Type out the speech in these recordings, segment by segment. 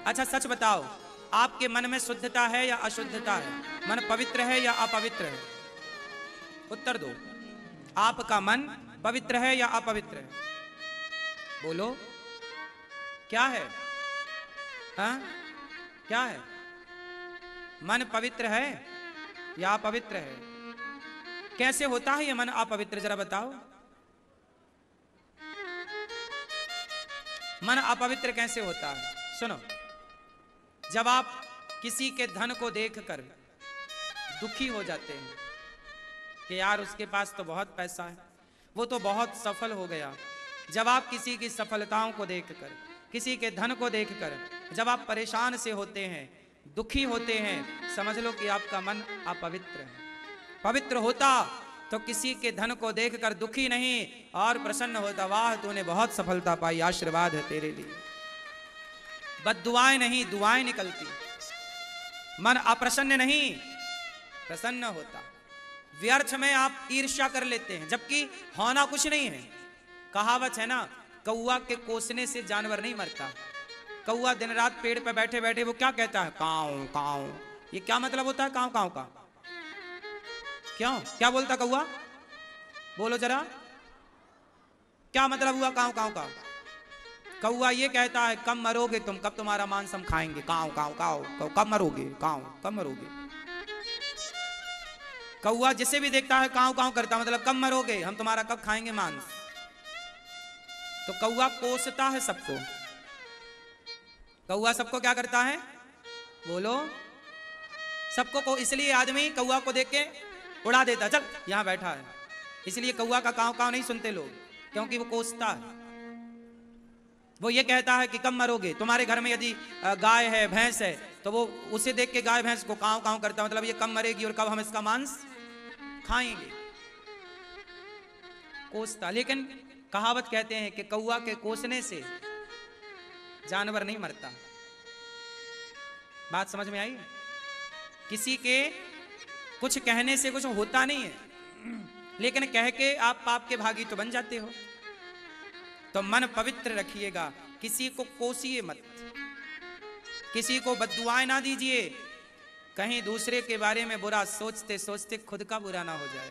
अच्छा सच बताओ, आपके मन में शुद्धता है या अशुद्धता है? मन पवित्र है या अपवित्र है? उत्तर दो। आपका मन पवित्र है या अपवित्र है? बोलो, क्या है? हाँ, क्या है? मन पवित्र है या अपवित्र है? कैसे होता है ये मन अपवित्र, जरा बताओ। मन अपवित्र कैसे होता है? सुनो, जब आप किसी के धन को देखकर दुखी हो जाते हैं कि यार उसके पास तो बहुत पैसा है, वो तो बहुत सफल हो गया। जब आप किसी की सफलताओं को देखकर, किसी के धन को देखकर जब आप परेशान से होते हैं, दुखी होते हैं, समझ लो कि आपका मन अपवित्र है। पवित्र होता तो किसी के धन को देखकर दुखी नहीं और प्रसन्न होता, वाह तूने बहुत सफलता पाई, आशीर्वाद है तेरे लिए। बद्दुआएं नहीं, दुआएं निकलती। मन अप्रसन्न नहीं, प्रसन्न होता। व्यर्थ में आप ईर्ष्या कर लेते हैं, जबकि होना कुछ नहीं है। कहावत है ना, कौआ के कोसने से जानवर नहीं मरता। कौआ दिन रात पेड़ पे बैठे बैठे वो क्या कहता है? काऊ काऊ। ये क्या मतलब होता है काऊ काऊ का? क्यों, क्या बोलता कौआ? बोलो जरा, क्या मतलब हुआ काऊ काऊ का? कौआ ये कहता है कब मरोगे तुम, कब तुम्हारा मांस हम खाएंगे। काऊ काऊ काऊ, कब मरोगे? काऊ, कब मरोगे? कौआ जिसे भी देखता है काऊ काऊ करता, मतलब कब मरोगे, हम तुम्हारा कब खाएंगे मांस। तो कौआ कोसता है सबको। कौआ सबको क्या करता है? बोलो, सबको को। इसलिए आदमी कौआ को देख के उड़ा देता, चल यहां बैठा है। इसलिए कौआ का काऊ काऊ नहीं सुनते लोग, क्योंकि वो कोसता है। वो ये कहता है कि कब मरोगे। तुम्हारे घर में यदि गाय है, भैंस है, तो वो उसे देख के गाय भैंस को काऊ काऊ करता, मतलब ये कब मरेगी और कब हम इसका मांस खाएंगे। कोसता। लेकिन कहावत कहते हैं कि कौआ के कोसने से जानवर नहीं मरता। बात समझ में आई? किसी के कुछ कहने से कुछ होता नहीं है, लेकिन कह के आप पाप के भागी तो बन जाते हो। तो मन पवित्र रखिएगा, किसी को कोसिए मत, किसी को बद्दुआएं ना दीजिए। कहीं दूसरे के बारे में बुरा सोचते सोचते खुद का बुरा ना हो जाए।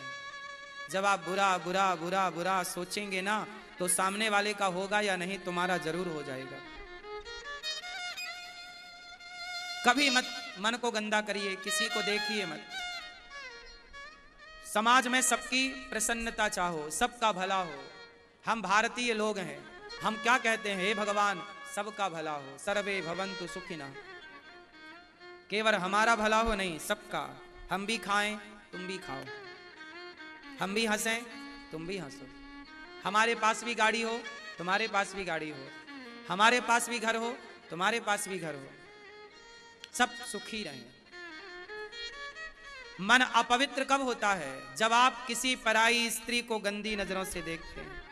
जब आप बुरा बुरा बुरा बुरा सोचेंगे ना, तो सामने वाले का होगा या नहीं, तुम्हारा जरूर हो जाएगा। कभी मत मन को गंदा करिए, किसी को देखिए मत। समाज में सबकी प्रसन्नता चाहो, सबका भला हो। हम भारतीय लोग हैं, हम क्या कहते हैं? हे भगवान सबका भला हो, सर्वे भवन्तु सुखिनः। केवल हमारा भला हो नहीं, सबका। हम भी खाएं, तुम भी खाओ। हम भी हंसें, तुम भी हंसो। हमारे पास भी गाड़ी हो, तुम्हारे पास भी गाड़ी हो। हमारे पास भी घर हो, तुम्हारे पास भी घर हो। सब सुखी रहें। मन अपवित्र कब होता है? जब आप किसी पराई स्त्री को गंदी नजरों से देखते हैं।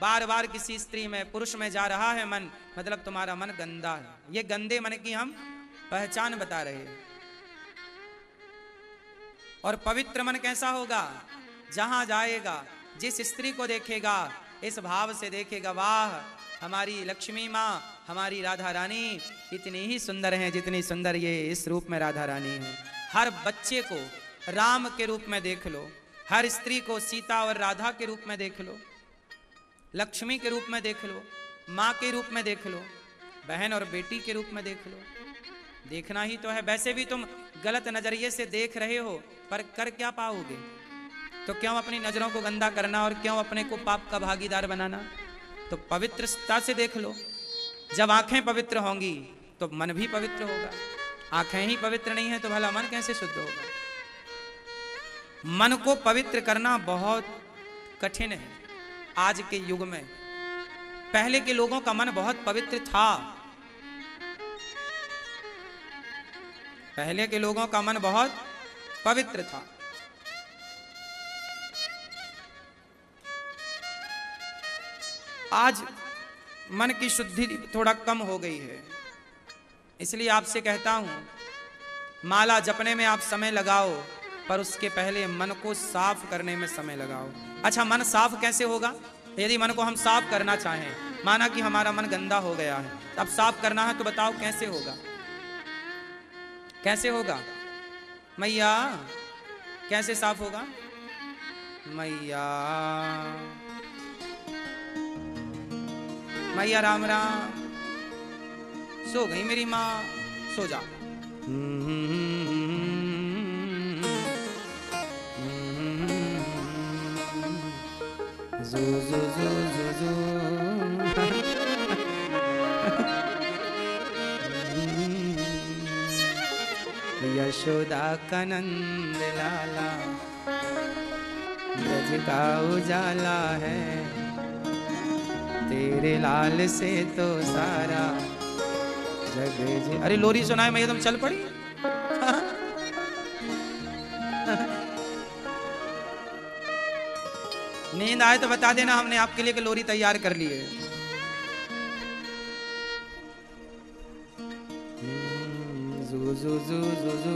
बार बार किसी स्त्री में, पुरुष में जा रहा है मन, मतलब तुम्हारा मन गंदा है। ये गंदे मन की हम पहचान बता रहे हैं। और पवित्र मन कैसा होगा? जहां जाएगा, जिस स्त्री को देखेगा, इस भाव से देखेगा, वाह हमारी लक्ष्मी माँ, हमारी राधा रानी इतनी ही सुंदर हैं जितनी सुंदर ये इस रूप में राधा रानी है। हर बच्चे को राम के रूप में देख लो, हर स्त्री को सीता और राधा के रूप में देख लो, लक्ष्मी के रूप में देख लो, माँ के रूप में देख लो, बहन और बेटी के रूप में देख लो। देखना ही तो है। वैसे भी तुम गलत नजरिए से देख रहे हो, पर कर क्या पाओगे? तो क्यों अपनी नजरों को गंदा करना और क्यों अपने को पाप का भागीदार बनाना? तो पवित्रता से देख लो। जब आंखें पवित्र होंगी तो मन भी पवित्र होगा। आंखें ही पवित्र नहीं है तो भला मन कैसे शुद्ध होगा? मन को पवित्र करना बहुत कठिन है आज के युग में। पहले के लोगों का मन बहुत पवित्र था। पहले के लोगों का मन बहुत पवित्र था। आज मन की शुद्धि थोड़ा कम हो गई है। इसलिए आपसे कहता हूं, माला जपने में आप समय लगाओ, पर उसके पहले मन को साफ करने में समय लगाओ। अच्छा, मन साफ कैसे होगा? यदि मन को हम साफ करना चाहें माना कि हमारा मन गंदा हो गया है, अब साफ करना है, तो बताओ कैसे होगा? कैसे होगा मैया? कैसे साफ होगा मैया? मैया राम राम। सो गई मेरी माँ, सो जा। जू जू जू जू जू। यशोदा का नंद लाला ब्रज का उजाला है, तेरे लाल से तो सारा जग जी। अरे लोरी सुनाए मैं एकदम चल पड़ी। नींद आए तो बता देना, हमने आपके लिए लोरी तैयार कर ली है। जू जू जू जू जू।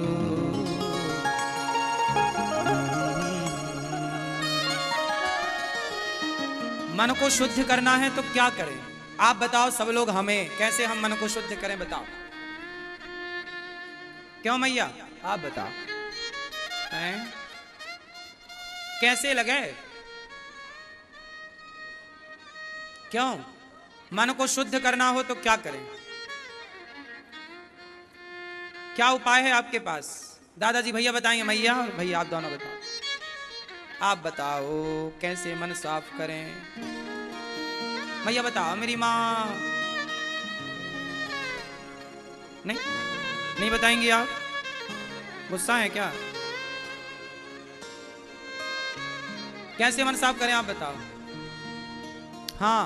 मन को शुद्ध करना है तो क्या करें? आप बताओ सब लोग हमें, कैसे हम मन को शुद्ध करें बताओ? क्यों मैया आप बताओ हैं? कैसे लगे? क्यों? मन को शुद्ध करना हो तो क्या करें? क्या उपाय है आपके पास? दादाजी भैया बताएंगे, मैया और भैया आप दोनों बताओ। आप बताओ कैसे मन साफ करें? मैया बताओ। मेरी माँ नहीं बताएंगी आप? गुस्सा है क्या? कैसे मन साफ करें आप बताओ? हाँ,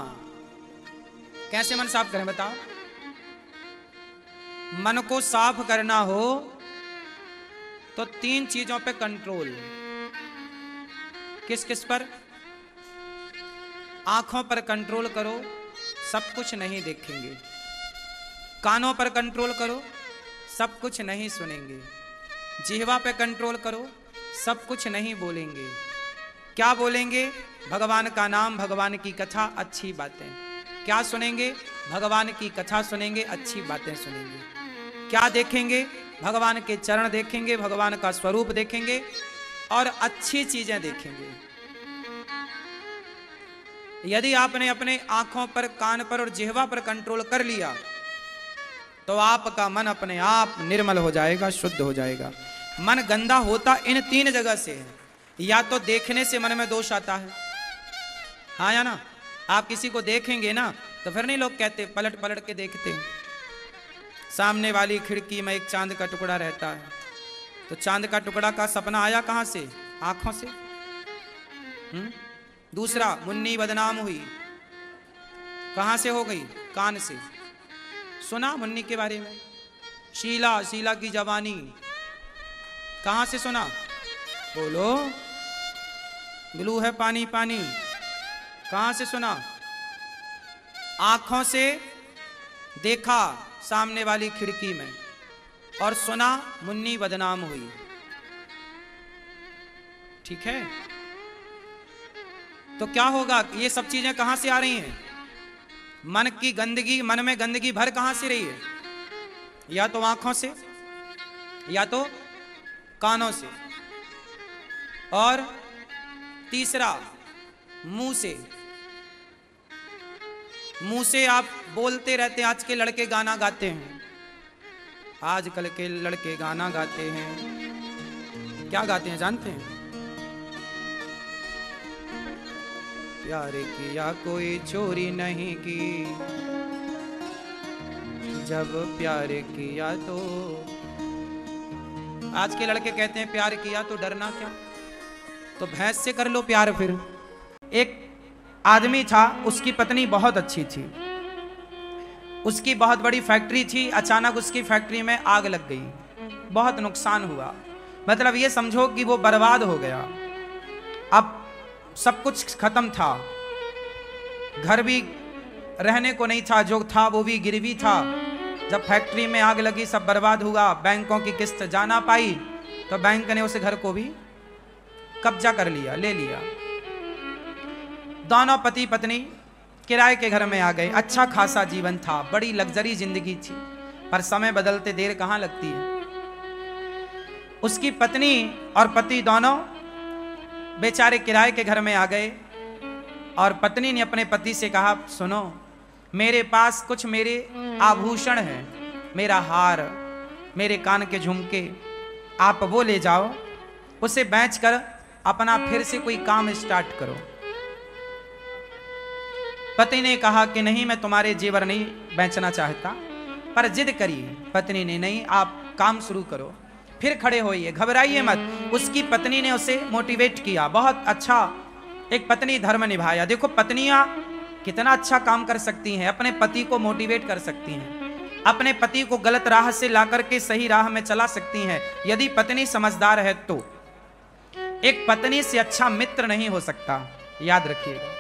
कैसे मन साफ करें बताओ? मन को साफ करना हो तो 3 चीजों पे कंट्रोल। किस किस पर? आंखों पर कंट्रोल करो, सब कुछ नहीं देखेंगे। कानों पर कंट्रोल करो, सब कुछ नहीं सुनेंगे। जिह्वा पे कंट्रोल करो, सब कुछ नहीं बोलेंगे। क्या बोलेंगे? भगवान का नाम, भगवान की कथा, अच्छी बातें। क्या सुनेंगे? भगवान की कथा सुनेंगे, अच्छी बातें सुनेंगे। क्या देखेंगे? भगवान के चरण देखेंगे, भगवान का स्वरूप देखेंगे और अच्छी चीजें देखेंगे। यदि आपने अपने आंखों पर, कान पर और जिह्वा पर कंट्रोल कर लिया तो आपका मन अपने आप निर्मल हो जाएगा, शुद्ध हो जाएगा। मन गंदा होता इन 3 जगह से है। या तो देखने से मन में दोष आता है, हाँ या ना? आप किसी को देखेंगे ना तो फिर नहीं लोग कहते पलट पलट के देखते हैं। सामने वाली खिड़की में एक चांद का टुकड़ा रहता है, तो चांद का टुकड़ा का सपना आया कहां से? आंखों से। दूसरा, मुन्नी बदनाम हुई, कहां से हो गई? कान से। सुना मुन्नी के बारे में? शीला की जवानी, कहां से सुना? बोलो। ब्लू है पानी पानी, कहां से सुना? आंखों से देखा सामने वाली खिड़की में और सुना मुन्नी बदनाम हुई। ठीक है, तो क्या होगा? ये सब चीजें कहां से आ रही हैं? मन की गंदगी, मन में गंदगी भर कहां से रही है? या तो आंखों से, या तो कानों से, और तीसरा मुंह से। मुंह से आप बोलते रहते हैं। आज के लड़के गाना गाते हैं, आजकल के लड़के गाना गाते हैं। क्या गाते हैं जानते हैं? प्यार किया कोई चोरी नहीं की, जब प्यार किया तो। आज के लड़के कहते हैं प्यार किया तो डरना क्या, तो भैंस से कर लो प्यार। फिर एक आदमी था, उसकी पत्नी बहुत अच्छी थी, उसकी बहुत बड़ी फैक्ट्री थी। अचानक उसकी फैक्ट्री में आग लग गई, बहुत नुकसान हुआ। मतलब ये समझो कि वो बर्बाद हो गया। अब सब कुछ खत्म था, घर भी रहने को नहीं था, जो था वो भी गिरवी था। जब फैक्ट्री में आग लगी, सब बर्बाद हुआ। बैंकों की किस्त जा ना पाई तो बैंक ने उस घर को भी कब्जा कर लिया, ले लिया। दोनों पति पत्नी किराए के घर में आ गए। अच्छा खासा जीवन था, बड़ी लग्जरी जिंदगी थी, पर समय बदलते देर कहाँ लगती है। उसकी पत्नी और पति दोनों बेचारे किराए के घर में आ गए और पत्नी ने अपने पति से कहा, सुनो, मेरे पास कुछ मेरे आभूषण हैं, मेरा हार, मेरे कान के झुमके, आप वो ले जाओ, उसे बेचकर अपना फिर से कोई काम स्टार्ट करो। पति ने कहा कि नहीं, मैं तुम्हारे जेवर नहीं बेचना चाहता, पर जिद करिए। पत्नी ने, नहीं, आप काम शुरू करो, फिर खड़े होइए, घबराइए मत। उसकी पत्नी ने उसे मोटिवेट किया, बहुत अच्छा एक पत्नी धर्म निभाया। देखो पत्नियां कितना अच्छा काम कर सकती हैं, अपने पति को मोटिवेट कर सकती हैं, अपने पति को गलत राह से ला करके सही राह में चला सकती हैं, यदि पत्नी समझदार है तो। एक पत्नी से अच्छा मित्र नहीं हो सकता, याद रखिएगा।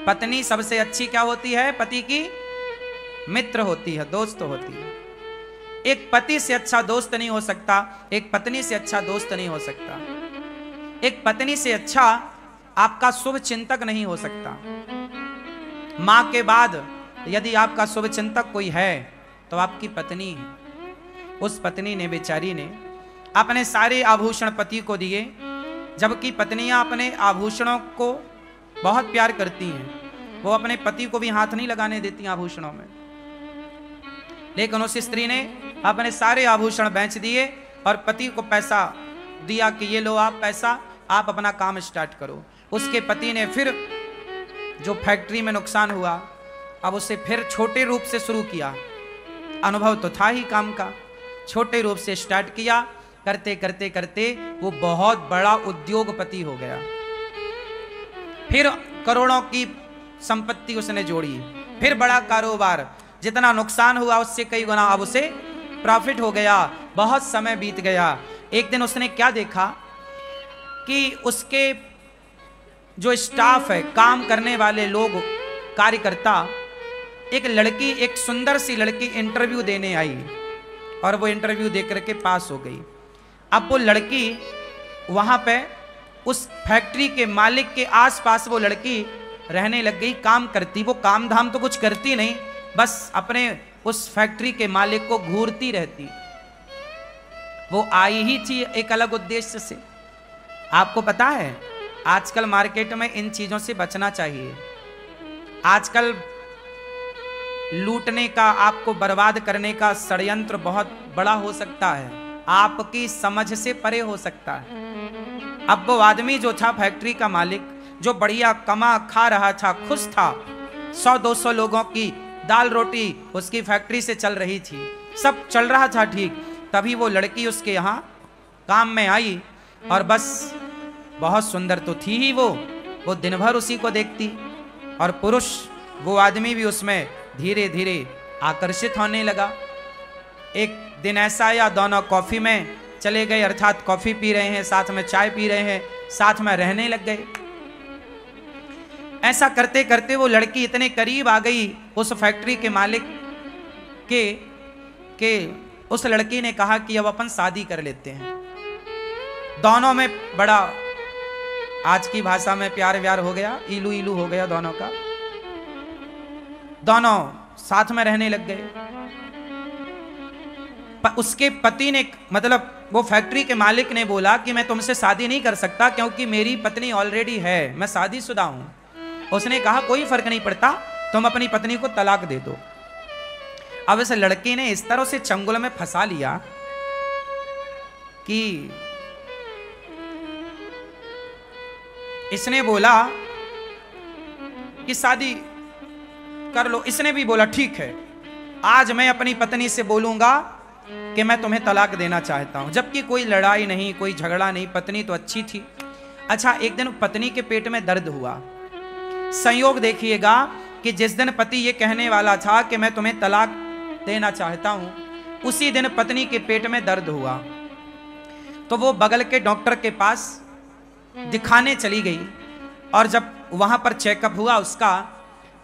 पत्नी सबसे अच्छी क्या होती है? पति की मित्र होती है, दोस्त होती है। एक पति से अच्छा दोस्त नहीं हो सकता, एक पत्नी से अच्छा दोस्त नहीं हो सकता, एक पत्नी से अच्छा आपका शुभ चिंतक नहीं हो सकता। मां के बाद यदि आपका शुभ चिंतक कोई है तो आपकी पत्नी है। उस पत्नी ने, बेचारी ने, अपने सारे आभूषण पति को दिए, जबकि पत्नियां अपने आभूषणों को बहुत प्यार करती हैं, वो अपने पति को भी हाथ नहीं लगाने देती आभूषणों में। लेकिन उस स्त्री ने अपने सारे आभूषण बेच दिए और पति को पैसा दिया कि ये लो आप पैसा, आप अपना काम स्टार्ट करो। उसके पति ने फिर जो फैक्ट्री में नुकसान हुआ, अब उसे फिर छोटे रूप से शुरू किया। अनुभव तो था ही काम का, छोटे रूप से स्टार्ट किया। करते करते करते वो बहुत बड़ा उद्योगपति हो गया। फिर करोड़ों की संपत्ति उसने जोड़ी, फिर बड़ा कारोबार, जितना नुकसान हुआ उससे कई गुना अब उसे प्रॉफिट हो गया। बहुत समय बीत गया। एक दिन उसने क्या देखा कि उसके जो स्टाफ है, काम करने वाले लोग, कार्यकर्ता, एक लड़की, एक सुंदर सी लड़की इंटरव्यू देने आई और वो इंटरव्यू दे करके पास हो गई। अब वो लड़की वहां पे उस फैक्ट्री के मालिक के आसपास वो लड़की रहने लग गई, काम करती। वो काम धाम तो कुछ करती नहीं, बस अपने उस फैक्ट्री के मालिक को घूरती रहती। वो आई ही थी एक अलग उद्देश्य से। आपको पता है आजकल मार्केट में इन चीजों से बचना चाहिए। आजकल लूटने का, आपको बर्बाद करने का षड्यंत्र बहुत बड़ा हो सकता है, आपकी समझ से परे हो सकता है। अब वो आदमी जो था फैक्ट्री का मालिक, जो बढ़िया कमा खा रहा था, खुश था, 100-200 लोगों की दाल रोटी उसकी फैक्ट्री से चल रही थी, सब चल रहा था ठीक। तभी वो लड़की उसके यहाँ काम में आई और बस बहुत सुंदर तो थी ही वो दिन भर उसी को देखती। और पुरुष, वो आदमी भी उसमें धीरे धीरे आकर्षित होने लगा। एक दिन ऐसा आया, दोनों कॉफी में चले गए, अर्थात कॉफी पी रहे हैं, साथ में चाय पी रहे हैं, साथ में रहने लग गए। ऐसा करते करते वो लड़की इतने करीब आ गई उस फैक्ट्री के मालिक के उस लड़की ने कहा कि अब अपन शादी कर लेते हैं। दोनों में बड़ा, आज की भाषा में, प्यार व्यार हो गया, इलू इलू हो गया दोनों का। दोनों साथ में रहने लग गए। उसके पति ने, मतलब वो फैक्ट्री के मालिक ने बोला कि मैं तुमसे शादी नहीं कर सकता क्योंकि मेरी पत्नी ऑलरेडी है, मैं शादीशुदा हूं। उसने कहा कोई फर्क नहीं पड़ता, तुम अपनी पत्नी को तलाक दे दो। अब इस लड़की ने इस तरह से चंगुल में फंसा लिया कि इसने बोला कि शादी कर लो। इसने भी बोला ठीक है, आज मैं अपनी पत्नी से बोलूंगा कि मैं तुम्हें तलाक देना चाहता हूं। जबकि कोई लड़ाई नहीं, कोई झगड़ा नहीं, पत्नी तो अच्छी थी। अच्छा, एक दिन पत्नी के पेट में दर्द हुआ। संयोग देखिएगा कि जिस दिन पति ये कहने वाला था कि मैं तुम्हें तलाक देना चाहता हूं, उसी दिन पत्नी के पेट में दर्द हुआ। तो वो बगल के डॉक्टर के पास दिखाने चली गई और जब वहां पर चेकअप हुआ उसका,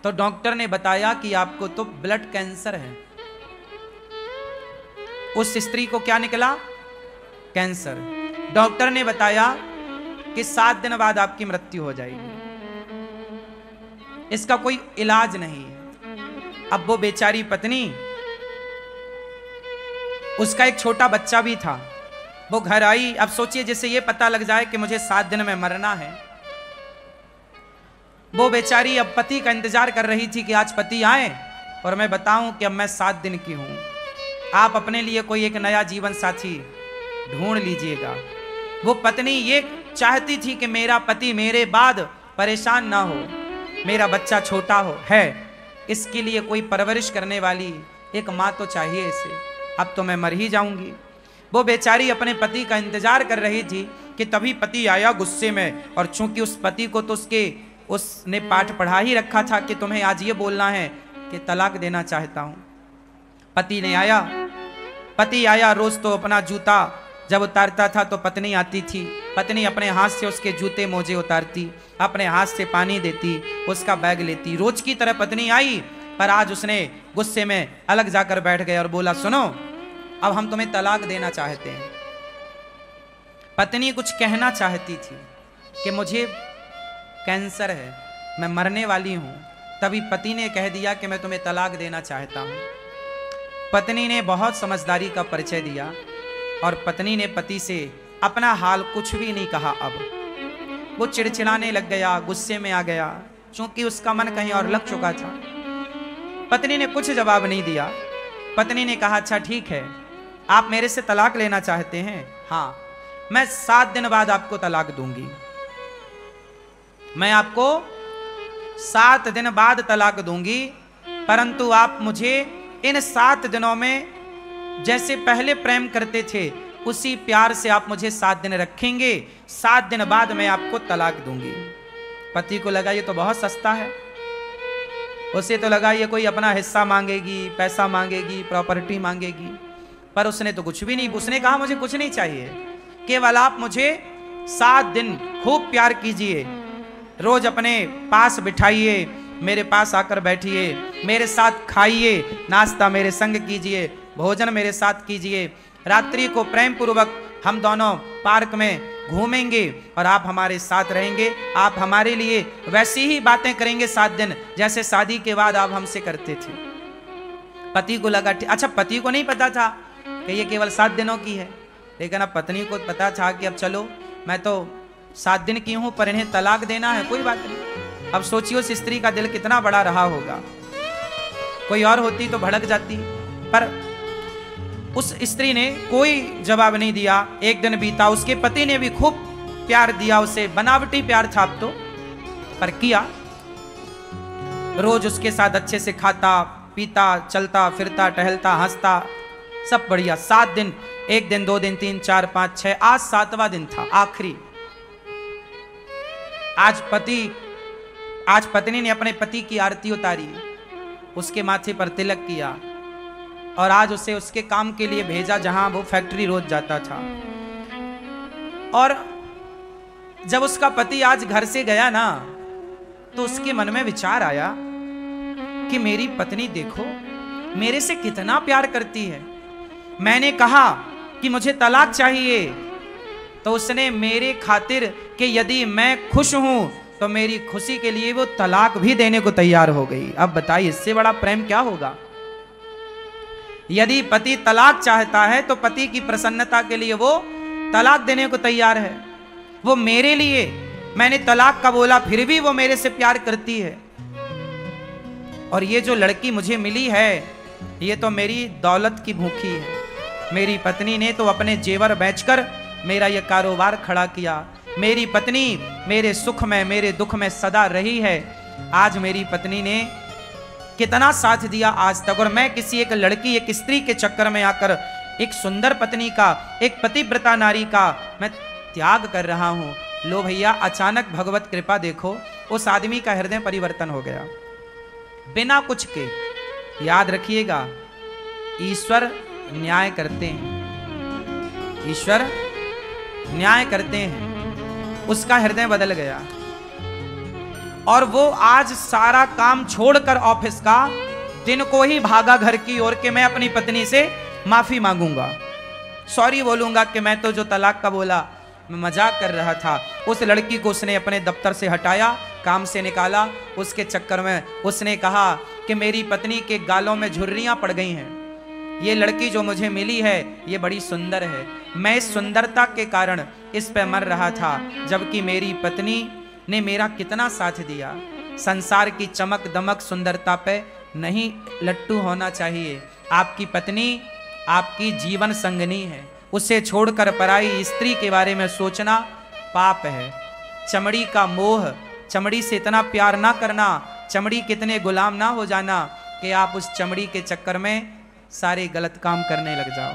तो डॉक्टर ने बताया कि आपको तो ब्लड कैंसर है। उस स्त्री को क्या निकला? कैंसर। डॉक्टर ने बताया कि 7 दिन बाद आपकी मृत्यु हो जाएगी। इसका कोई इलाज नहीं है। अब वो बेचारी पत्नी, उसका एक छोटा बच्चा भी था, वो घर आई। अब सोचिए जैसे ये पता लग जाए कि मुझे 7 दिन में मरना है। वो बेचारी अब पति का इंतजार कर रही थी कि आज पति आए और मैं बताऊं कि अब मैं 7 दिन की हूं। आप अपने लिए कोई एक नया जीवन साथी ढूंढ लीजिएगा। वो पत्नी ये चाहती थी कि मेरा पति मेरे बाद परेशान ना हो, मेरा बच्चा छोटा हो है, इसके लिए कोई परवरिश करने वाली एक माँ तो चाहिए इसे। अब तो मैं मर ही जाऊंगी। वो बेचारी अपने पति का इंतजार कर रही थी कि तभी पति आया गुस्से में। और चूंकि उस पति को तो उसने पाठ पढ़ा ही रखा था कि तुम्हें आज ये बोलना है कि तलाक देना चाहता हूं। पति आया। रोज तो अपना जूता जब उतारता था तो पत्नी आती थी, पत्नी अपने हाथ से उसके जूते मोजे उतारती, अपने हाथ से पानी देती, उसका बैग लेती। रोज की तरह पत्नी आई, पर आज उसने गुस्से में अलग जाकर बैठ गया और बोला, सुनो अब हम तुम्हें तलाक देना चाहते हैं। पत्नी कुछ कहना चाहती थी कि मुझे कैंसर है, मैं मरने वाली हूं। तभी पति ने कह दिया कि मैं तुम्हें तलाक देना चाहता हूं। पत्नी ने बहुत समझदारी का परिचय दिया और पत्नी ने पति से अपना हाल कुछ भी नहीं कहा। अब वो चिड़चिड़ाने लग गया, गुस्से में आ गया, क्योंकि उसका मन कहीं और लग चुका था। पत्नी ने कुछ जवाब नहीं दिया। पत्नी ने कहा, अच्छा ठीक है, आप मेरे से तलाक लेना चाहते हैं? हाँ, मैं 7 दिन बाद आपको तलाक दूंगी। मैं आपको 7 दिन बाद तलाक दूंगी, परंतु आप मुझे इन 7 दिनों में जैसे पहले प्रेम करते थे उसी प्यार से आप मुझे 7 दिन रखेंगे। 7 दिन बाद मैं आपको तलाक दूंगी। पति को लगा ये तो बहुत सस्ता है। उसे तो लगा ये कोई अपना हिस्सा मांगेगी, पैसा मांगेगी, प्रॉपर्टी मांगेगी, पर उसने तो कुछ भी नहीं। उसने कहा मुझे कुछ नहीं चाहिए, केवल आप मुझे 7 दिन खूब प्यार कीजिए, रोज अपने पास बिठाइए, मेरे पास आकर बैठिए, मेरे साथ खाइए, नाश्ता मेरे संग कीजिए, भोजन मेरे साथ कीजिए, रात्रि को प्रेम पूर्वक हम दोनों पार्क में घूमेंगे और आप हमारे साथ रहेंगे। आप हमारे लिए वैसी ही बातें करेंगे 7 दिन जैसे शादी के बाद आप हमसे करते थे। पति को लगा, अच्छा पति को नहीं पता था कि ये केवल 7 दिनों की है, लेकिन अब पत्नी को पता था कि अब चलो मैं तो 7 दिन की हूं पर इन्हें तलाक देना है, कोई बात नहीं। अब सोचिए उस स्त्री का दिल कितना बड़ा रहा होगा। कोई और होती तो भड़क जाती, पर उस स्त्री ने कोई जवाब नहीं दिया। एक दिन बीता, उसके पति ने भी खूब प्यार दिया उसे, बनावटी प्यार था अब तो, पर किया। रोज उसके साथ अच्छे से खाता पीता, चलता फिरता, टहलता, हंसता, सब बढ़िया। 7 दिन, 1 दिन, 2 दिन, 3, 4, 5, 6, आज 7वां दिन था, आखिरी। आज पत्नी ने अपने पति की आरती उतारी, उसके माथे पर तिलक किया और आज उसे उसके काम के लिए भेजा जहां वो फैक्ट्री रोज जाता था। और जब उसका पति आज घर से गया ना, तो उसके मन में विचार आया कि मेरी पत्नी देखो मेरे से कितना प्यार करती है। मैंने कहा कि मुझे तलाक चाहिए, तो उसने मेरे खातिर कि यदि मैं खुश हूं तो मेरी खुशी के लिए वो तलाक भी देने को तैयार हो गई। अब बताइए इससे बड़ा प्रेम क्या होगा। यदि पति तलाक चाहता है तो पति की प्रसन्नता के लिए वो तलाक देने को तैयार है। वो मेरे लिए, मैंने तलाक का बोला फिर भी वो मेरे से प्यार करती है। और ये जो लड़की मुझे मिली है ये तो मेरी दौलत की भूखी है। मेरी पत्नी ने तो अपने जेवर बेचकर मेरा ये कारोबार खड़ा किया। मेरी पत्नी मेरे सुख में मेरे दुख में सदा रही है। आज मेरी पत्नी ने कितना साथ दिया आज तक, और मैं किसी एक लड़की, एक स्त्री के चक्कर में आकर एक सुंदर पत्नी का, एक पतिव्रता नारी का मैं त्याग कर रहा हूं। लो भैया, अचानक भगवत कृपा देखो, उस आदमी का हृदय परिवर्तन हो गया बिना कुछ के। याद रखिएगा, ईश्वर न्याय करते हैं, ईश्वर न्याय करते हैं। उसका हृदय बदल गया और वो आज सारा काम छोड़कर ऑफिस का, दिन को ही भागा घर की ओर के मैं अपनी पत्नी से माफी मांगूंगा, सॉरी बोलूंगा कि मैं तो जो तलाक का बोला मैं मजाक कर रहा था। उस लड़की को उसने अपने दफ्तर से हटाया काम से निकाला, उसके चक्कर में उसने कहा कि मेरी पत्नी के गालों में झुर्रियां पड़ गई हैं, ये लड़की जो मुझे मिली है ये बड़ी सुंदर है, मैं इस सुंदरता के कारण इस पे मर रहा था, जबकि मेरी पत्नी ने मेरा कितना साथ दिया। संसार की चमक दमक सुंदरता पे नहीं लट्टू होना चाहिए। आपकी पत्नी आपकी जीवन संगनी है, उसे छोड़कर पराई स्त्री के बारे में सोचना पाप है। चमड़ी का मोह, चमड़ी से इतना प्यार ना करना, चमड़ी कितने गुलाम ना हो जाना कि आप उस चमड़ी के चक्कर में सारे गलत काम करने लग जाओ।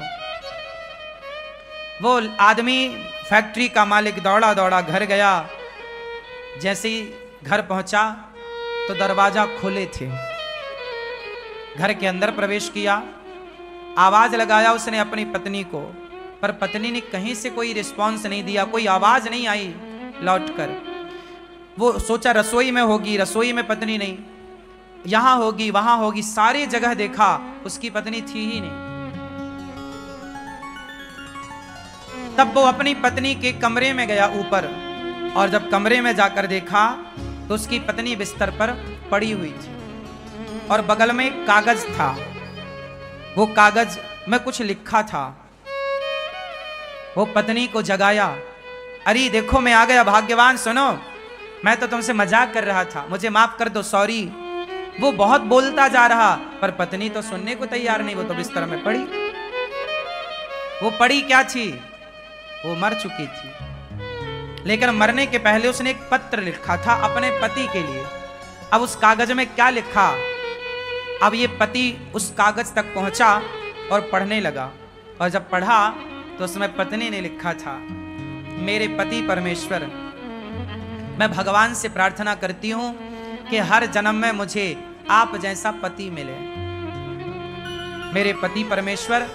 वो आदमी फैक्ट्री का मालिक दौड़ा दौड़ा घर गया। जैसे ही घर पहुंचा तो दरवाजा खुले थे। घर के अंदर प्रवेश किया, आवाज लगाया उसने अपनी पत्नी को, पर पत्नी ने कहीं से कोई रिस्पांस नहीं दिया, कोई आवाज नहीं आई लौटकर। वो सोचा रसोई में होगी, रसोई में पत्नी नहीं, यहां होगी वहां होगी, सारी जगह देखा, उसकी पत्नी थी ही नहीं। तब वो अपनी पत्नी के कमरे में गया ऊपर, और जब कमरे में जाकर देखा तो उसकी पत्नी बिस्तर पर पड़ी हुई थी और बगल में एक कागज था। वो कागज में कुछ लिखा था। वो पत्नी को जगाया, अरे देखो मैं आ गया भाग्यवान, सुनो मैं तो तुमसे मजाक कर रहा था, मुझे माफ कर दो, सॉरी। वो बहुत बोलता जा रहा, पर पत्नी तो सुनने को तैयार नहीं, वो तो बिस्तर में पड़ी। वो पड़ी क्या थी? वो मर चुकी थी, लेकिन मरने के पहले उसने एक पत्र लिखा था अपने पति के लिए। अब उस कागज में क्या लिखा? अब ये पति उस कागज तक पहुंचा और पढ़ने लगा, और जब पढ़ा तो उसमें पत्नी ने लिखा था, मेरे पति परमेश्वर, मैं भगवान से प्रार्थना करती हूं कि हर जन्म में मुझे आप जैसा पति मिले। मेरे पति परमेश्वर,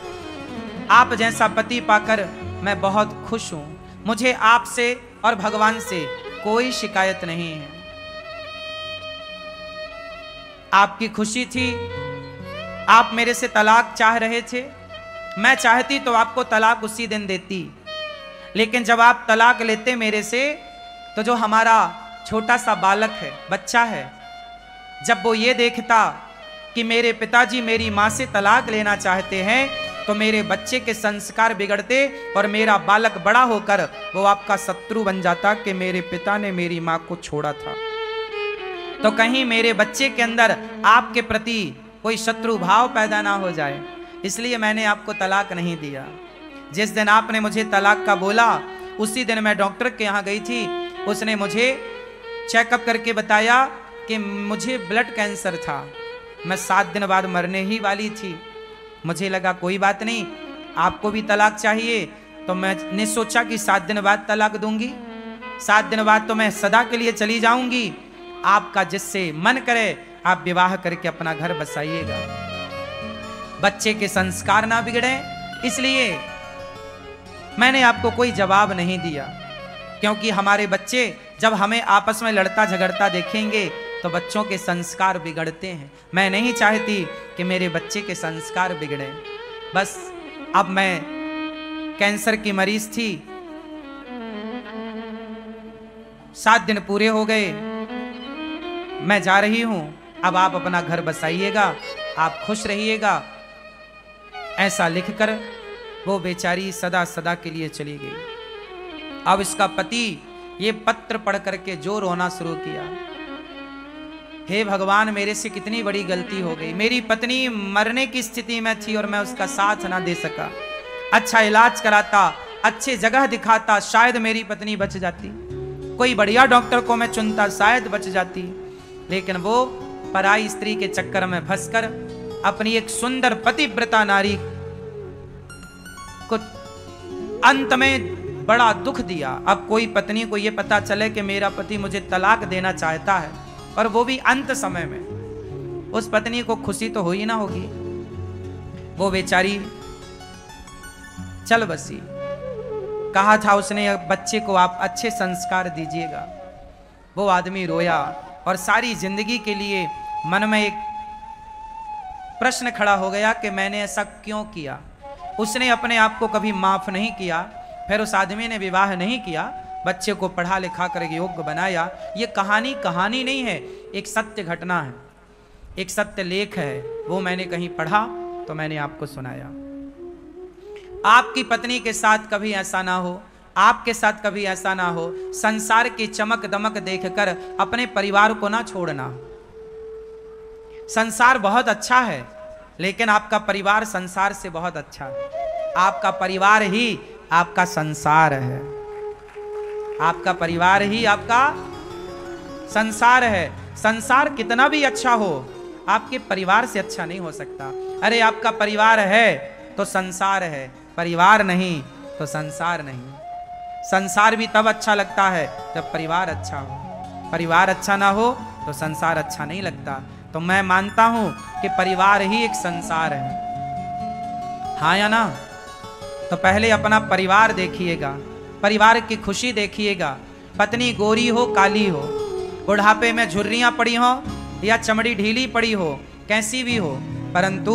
आप जैसा पति पाकर मैं बहुत खुश हूं, मुझे आपसे और भगवान से कोई शिकायत नहीं है। आपकी खुशी थी, आप मेरे से तलाक चाह रहे थे, मैं चाहती तो आपको तलाक उसी दिन देती, लेकिन जब आप तलाक लेते मेरे से, तो जो हमारा छोटा सा बालक है, बच्चा है, जब वो ये देखता कि मेरे पिताजी मेरी माँ से तलाक लेना चाहते हैं, तो मेरे बच्चे के संस्कार बिगड़ते और मेरा बालक बड़ा होकर वो आपका शत्रु बन जाता कि मेरे पिता ने मेरी माँ को छोड़ा था। तो कहीं मेरे बच्चे के अंदर आपके प्रति कोई शत्रु भाव पैदा ना हो जाए, इसलिए मैंने आपको तलाक नहीं दिया। जिस दिन आपने मुझे तलाक का बोला, उसी दिन मैं डॉक्टर के यहाँ गई थी। उसने मुझे चेकअप करके बताया कि मुझे ब्लड कैंसर था, मैं 7 दिन बाद मरने ही वाली थी। मुझे लगा कोई बात नहीं, आपको भी तलाक चाहिए, तो मैंने सोचा कि 7 दिन बाद तलाक दूंगी, 7 दिन बाद तो मैं सदा के लिए चली जाऊंगी। आपका जिससे मन करे आप विवाह करके अपना घर बसाइएगा, बच्चे के संस्कार ना बिगड़े, इसलिए मैंने आपको कोई जवाब नहीं दिया। क्योंकि हमारे बच्चे जब हमें आपस में लड़ता झगड़ता देखेंगे तो बच्चों के संस्कार बिगड़ते हैं। मैं नहीं चाहती कि मेरे बच्चे के संस्कार बिगड़े। बस अब मैं कैंसर की मरीज थी, 7 दिन पूरे हो गए, मैं जा रही हूं, अब आप अपना घर बसाइएगा, आप खुश रहिएगा। ऐसा लिखकर वो बेचारी सदा सदा के लिए चली गई। अब इसका पति ये पत्र पढ़ करके जो रोना शुरू किया, हे भगवान मेरे से कितनी बड़ी गलती हो गई, मेरी पत्नी मरने की स्थिति में थी और मैं उसका साथ ना दे सका। अच्छा इलाज कराता, अच्छे जगह दिखाता, शायद मेरी पत्नी बच जाती, कोई बढ़िया डॉक्टर को मैं चुनता, शायद बच जाती। लेकिन वो पराई स्त्री के चक्कर में फंसकर अपनी एक सुंदर पतिव्रता नारी को अंत में बड़ा दुख दिया। अब कोई पत्नी को यह पता चले कि मेरा पति मुझे तलाक देना चाहता है, और वो भी अंत समय में, उस पत्नी को खुशी तो हो ही ना होगी। वो बेचारी चल बसी। कहा था उसने बच्चे को आप अच्छे संस्कार दीजिएगा। वो आदमी रोया और सारी जिंदगी के लिए मन में एक प्रश्न खड़ा हो गया कि मैंने ऐसा क्यों किया। उसने अपने आप को कभी माफ नहीं किया, फिर उस आदमी ने विवाह नहीं किया, बच्चे को पढ़ा लिखा कर योग्य बनाया। ये कहानी नहीं है, एक सत्य घटना है, एक सत्य लेख है, वो मैंने कहीं पढ़ा तो मैंने आपको सुनाया। आपकी पत्नी के साथ कभी ऐसा ना हो, आपके साथ कभी ऐसा ना हो। संसार की चमक दमक देखकर अपने परिवार को ना छोड़ना। संसार बहुत अच्छा है, लेकिन आपका परिवार संसार से बहुत अच्छा है। आपका परिवार ही आपका संसार है, आपका परिवार ही आपका संसार है। संसार कितना भी अच्छा हो, आपके परिवार से अच्छा नहीं हो सकता। अरे आपका परिवार है तो संसार है, परिवार नहीं तो संसार नहीं। संसार भी तब अच्छा लगता है जब परिवार अच्छा हो, परिवार अच्छा ना हो तो संसार अच्छा नहीं लगता। तो मैं मानता हूं कि परिवार ही एक संसार है, हाँ या ना? तो पहले अपना परिवार देखिएगा, परिवार की खुशी देखिएगा। पत्नी गोरी हो काली हो, बुढ़ापे में झुर्रियां पड़ी हो या चमड़ी ढीली पड़ी हो, कैसी भी हो, परंतु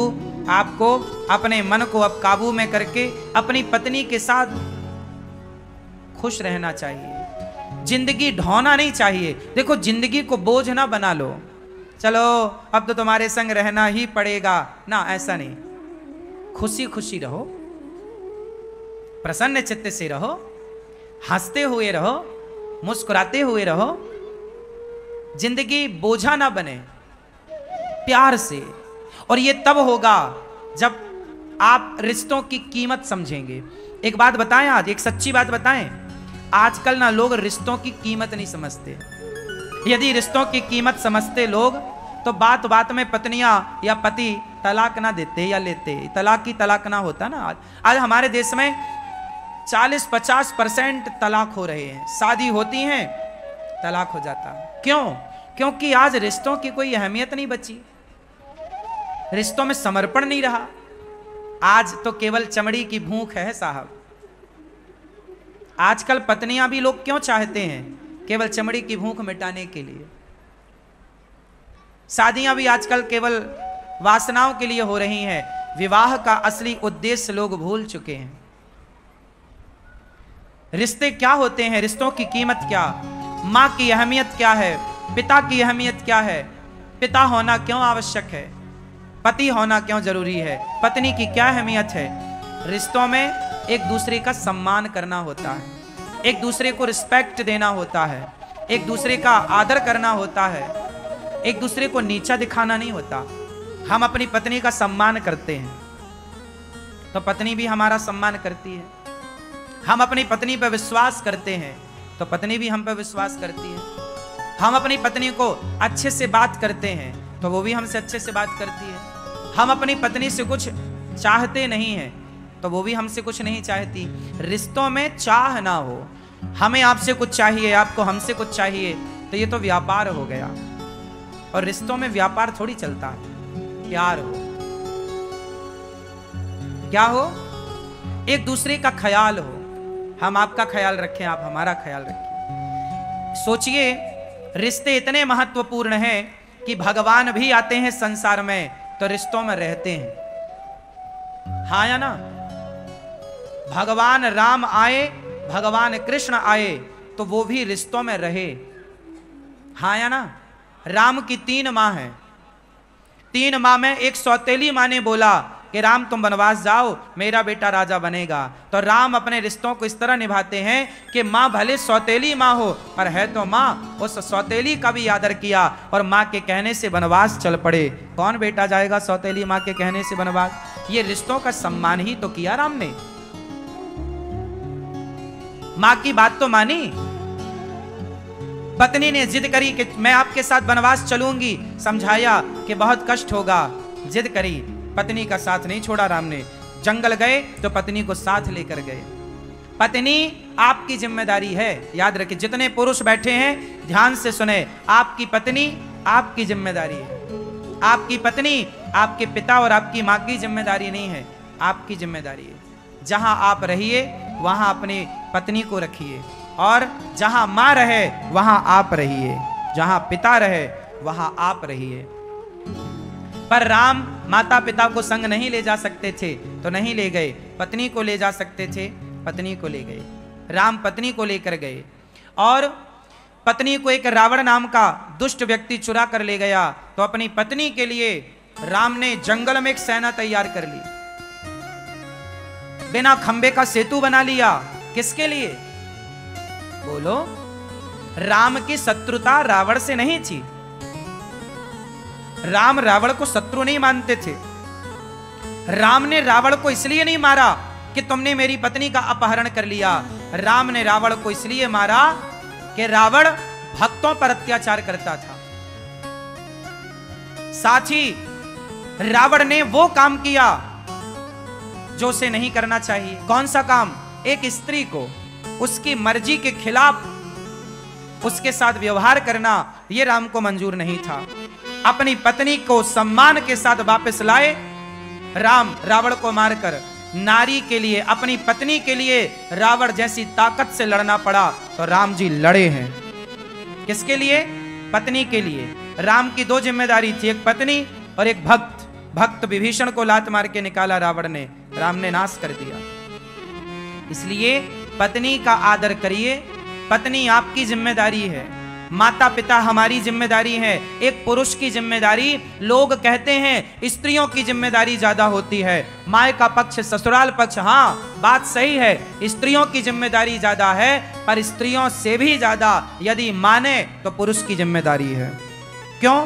आपको अपने मन को अब काबू में करके अपनी पत्नी के साथ खुश रहना चाहिए। जिंदगी ढोना नहीं चाहिए। देखो, जिंदगी को बोझ ना बना लो, चलो अब तो तुम्हारे संग रहना ही पड़ेगा ना, ऐसा नहीं। खुशी खुशी रहो, प्रसन्न चित्त से रहो, हंसते हुए रहो, मुस्कुराते हुए रहो। जिंदगी बोझा ना बने, प्यार से। और ये तब होगा जब आप रिश्तों की कीमत समझेंगे। एक बात बताएं, आज एक सच्ची बात बताएं, आजकल ना लोग रिश्तों की कीमत नहीं समझते। यदि रिश्तों की कीमत समझते लोग तो बात बात में पत्नियां या पति तलाक ना देते या लेते, तलाक ना होता ना। आज हमारे देश में 40-50% तलाक हो रहे हैं। शादी होती हैं, तलाक हो जाता। क्यों? क्योंकि आज रिश्तों की कोई अहमियत नहीं बची, रिश्तों में समर्पण नहीं रहा। आज तो केवल चमड़ी की भूख है साहब। आजकल पत्नियां भी लोग क्यों चाहते हैं? केवल चमड़ी की भूख मिटाने के लिए। शादियां भी आजकल केवल वासनाओं के लिए हो रही हैं। विवाह का असली उद्देश्य लोग भूल चुके हैं। रिश्ते क्या होते हैं? रिश्तों की कीमत क्या? मां की अहमियत क्या है? पिता की अहमियत क्या है? पिता होना क्यों आवश्यक है? पति होना क्यों जरूरी है? पत्नी की क्या अहमियत है? रिश्तों में एक दूसरे का सम्मान करना होता है, एक दूसरे को रिस्पेक्ट देना होता है, एक दूसरे का आदर करना होता है, एक दूसरे को नीचा दिखाना नहीं होता। हम अपनी पत्नी का सम्मान करते हैं तो पत्नी भी हमारा सम्मान करती है। हम अपनी पत्नी पर विश्वास करते हैं तो पत्नी भी हम पर विश्वास करती है। हम अपनी पत्नी को अच्छे से बात करते हैं तो वो भी हमसे अच्छे से बात करती है। हम अपनी पत्नी से कुछ चाहते नहीं हैं तो वो भी हमसे कुछ नहीं चाहती। रिश्तों में चाह ना हो, हमें आपसे कुछ चाहिए, आपको हमसे कुछ चाहिए, तो ये तो व्यापार हो गया। और रिश्तों में व्यापार थोड़ी चलता है, प्यार हो। क्या हो? एक दूसरे का ख्याल हो। हम आपका ख्याल रखें, आप हमारा ख्याल रखें। सोचिए, रिश्ते इतने महत्वपूर्ण हैं कि भगवान भी आते हैं संसार में तो रिश्तों में रहते हैं, हाँ या ना? भगवान राम आए, भगवान कृष्ण आए तो वो भी रिश्तों में रहे, हाँ या ना? राम की 3 माँ हैं। 3 माँ में एक सौतेली माँ ने बोला कि राम तुम वनवास जाओ, मेरा बेटा राजा बनेगा। तो राम अपने रिश्तों को इस तरह निभाते हैं कि माँ भले सौतेली माँ हो पर है तो माँ। उस सौतेली का भी आदर किया और माँ के कहने से वनवास चल पड़े। कौन बेटा जाएगा सौतेली माँ के कहने से वनवास? ये रिश्तों का सम्मान ही तो किया राम ने। माँ की बात तो मानी। पत्नी ने जिद करी कि मैं आपके साथ वनवास चलूंगी, समझाया कि बहुत कष्ट होगा, जिद करी, पत्नी का साथ नहीं छोड़ा राम ने। जंगल गए तो पत्नी को साथ लेकर गए। पत्नी आपकी जिम्मेदारी है, याद रखिए। जितने पुरुष बैठे हैं ध्यान से सुने, आपकी पत्नी आपकी जिम्मेदारी है। आपकी पत्नी आपके पिता और आपकी माँ की जिम्मेदारी नहीं है, आपकी जिम्मेदारी है। जहां आप रहिए वहां अपनी पत्नी को रखिए, और जहां माँ रहे वहां आप रहिए, जहां पिता रहे वहां आप रहिए। पर राम माता पिता को संग नहीं ले जा सकते थे तो नहीं ले गए, पत्नी को ले जा सकते थे, पत्नी को ले गए। राम पत्नी को लेकर गए। और पत्नी को एक रावण नाम का दुष्ट व्यक्ति चुरा कर ले गया, तो अपनी पत्नी के लिए राम ने जंगल में एक सेना तैयार कर ली, बिना खंबे का सेतु बना लिया। किसके लिए? बोलो। राम की शत्रुता रावण से नहीं थी। राम रावण को शत्रु नहीं मानते थे। राम ने रावण को इसलिए नहीं मारा कि तुमने मेरी पत्नी का अपहरण कर लिया। राम ने रावण को इसलिए मारा कि रावण भक्तों पर अत्याचार करता था। साथ ही रावण ने वो काम किया जो उसे नहीं करना चाहिए। कौन सा काम? एक स्त्री को उसकी मर्जी के खिलाफ उसके साथ व्यवहार करना, यह राम को मंजूर नहीं था। अपनी पत्नी को सम्मान के साथ वापस लाए। राम रावण को मारकर नारी के लिए, अपनी पत्नी के लिए रावण जैसी ताकत से लड़ना पड़ा, तो राम जी लड़े हैं। किसके लिए? पत्नी के लिए। राम की दो जिम्मेदारी थी, एक पत्नी और एक भक्त। भक्त विभीषण को लात मार के निकाला रावण ने, राम ने नाश कर दिया। इसलिए पत्नी का आदर करिए। पत्नी आपकी जिम्मेदारी है, माता पिता हमारी जिम्मेदारी है। एक पुरुष की जिम्मेदारी, लोग कहते हैं स्त्रियों की जिम्मेदारी ज्यादा होती है, माय का पक्ष ससुराल पक्ष। हाँ, बात सही है, स्त्रियों की जिम्मेदारी ज्यादा है, पर स्त्रियों से भी ज्यादा यदि माने तो पुरुष की जिम्मेदारी है। क्यों?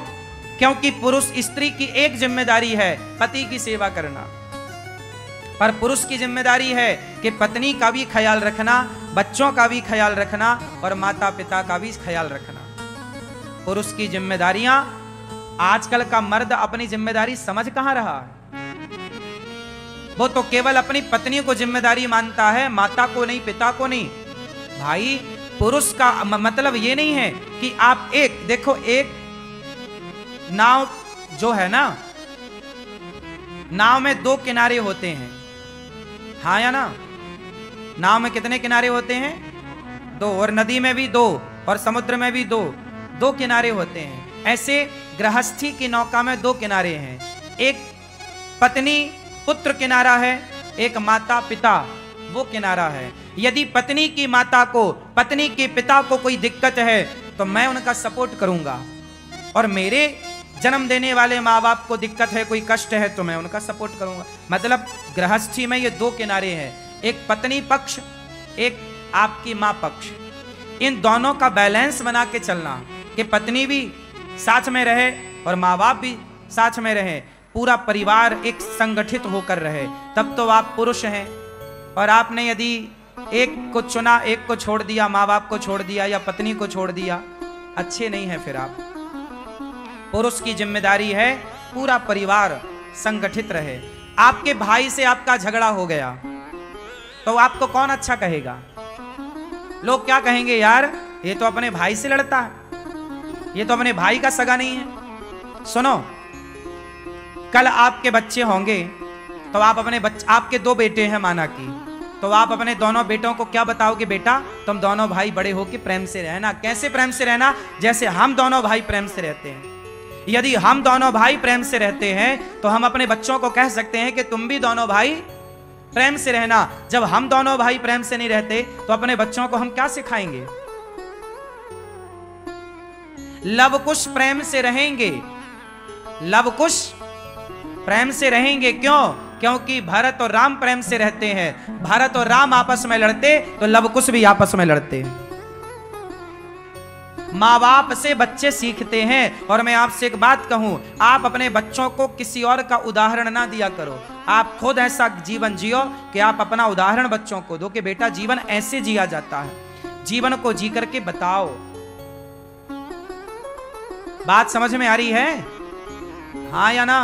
क्योंकि पुरुष, स्त्री की एक जिम्मेदारी है पति की सेवा करना, पर पुरुष की जिम्मेदारी है कि पत्नी का भी ख्याल रखना, बच्चों का भी ख्याल रखना और माता पिता का भी ख्याल रखना। पुरुष की जिम्मेदारियां, आजकल का मर्द अपनी जिम्मेदारी समझ कहां रहा है। वो तो केवल अपनी पत्नी को जिम्मेदारी मानता है, माता को नहीं, पिता को नहीं। भाई, पुरुष का मतलब ये नहीं है कि आप एक, देखो, एक नाव जो है ना, नाव में दो किनारे होते हैं, हाँ या ना? नाव में कितने किनारे होते हैं? दो। और नदी में भी दो, और समुद्र में भी दो, दो किनारे होते हैं। ऐसे गृहस्थी की नौका में दो किनारे हैं। एक पत्नी पुत्र किनारा है, एक माता पिता वो किनारा है। यदि पत्नी की माता को, पत्नी के पिता को कोई दिक्कत है तो मैं उनका सपोर्ट करूंगा, और मेरे जन्म देने वाले माँ बाप को दिक्कत है, कोई कष्ट है, तो मैं उनका सपोर्ट करूंगा। मतलब गृहस्थी में ये दो किनारे हैं, एक पत्नी पक्ष, एक आपकी माँ पक्ष। इन दोनों का बैलेंस बना के चलना कि पत्नी भी साथ में रहे और माँ बाप भी साथ में रहे, पूरा परिवार एक संगठित होकर रहे, तब तो आप पुरुष हैं। और आपने यदि एक को चुना, एक को छोड़ दिया, माँ बाप को छोड़ दिया या पत्नी को छोड़ दिया, अच्छे नहीं है फिर आप। पुरुष की जिम्मेदारी है पूरा परिवार संगठित रहे। आपके भाई से आपका झगड़ा हो गया तो आपको कौन अच्छा कहेगा? लोग क्या कहेंगे, यार ये तो अपने भाई से लड़ता है, ये तो अपने भाई का सगा नहीं है। सुनो, कल आपके बच्चे होंगे तो आप अपने आपके दो बेटे हैं माना कि, तो आप अपने दोनों बेटों को क्या बताओगे? बेटा तुम दोनों भाई बड़े होके प्रेम से रहना। कैसे प्रेम से रहना? जैसे हम दोनों भाई प्रेम से रहते हैं। यदि हम दोनों भाई प्रेम से रहते हैं तो हम अपने बच्चों को कह सकते हैं कि तुम भी दोनों भाई प्रेम से रहना। जब हम दोनों भाई प्रेम से नहीं रहते तो अपने बच्चों को हम क्या सिखाएंगे? लव कुश प्रेम से रहेंगे, लव कुश प्रेम से रहेंगे। क्यों? क्योंकि भरत और राम प्रेम से रहते हैं। भरत और राम आपस में लड़ते तो लव कुश भी आपस में लड़ते। माँ बाप से बच्चे सीखते हैं। और मैं आपसे एक बात कहूं, आप अपने बच्चों को किसी और का उदाहरण ना दिया करो, आप खुद ऐसा जीवन जियो कि आप अपना उदाहरण बच्चों को दो कि बेटा जीवन ऐसे जिया जाता है। जीवन को जी करके बताओ। बात समझ में आ रही है? हाँ या ना?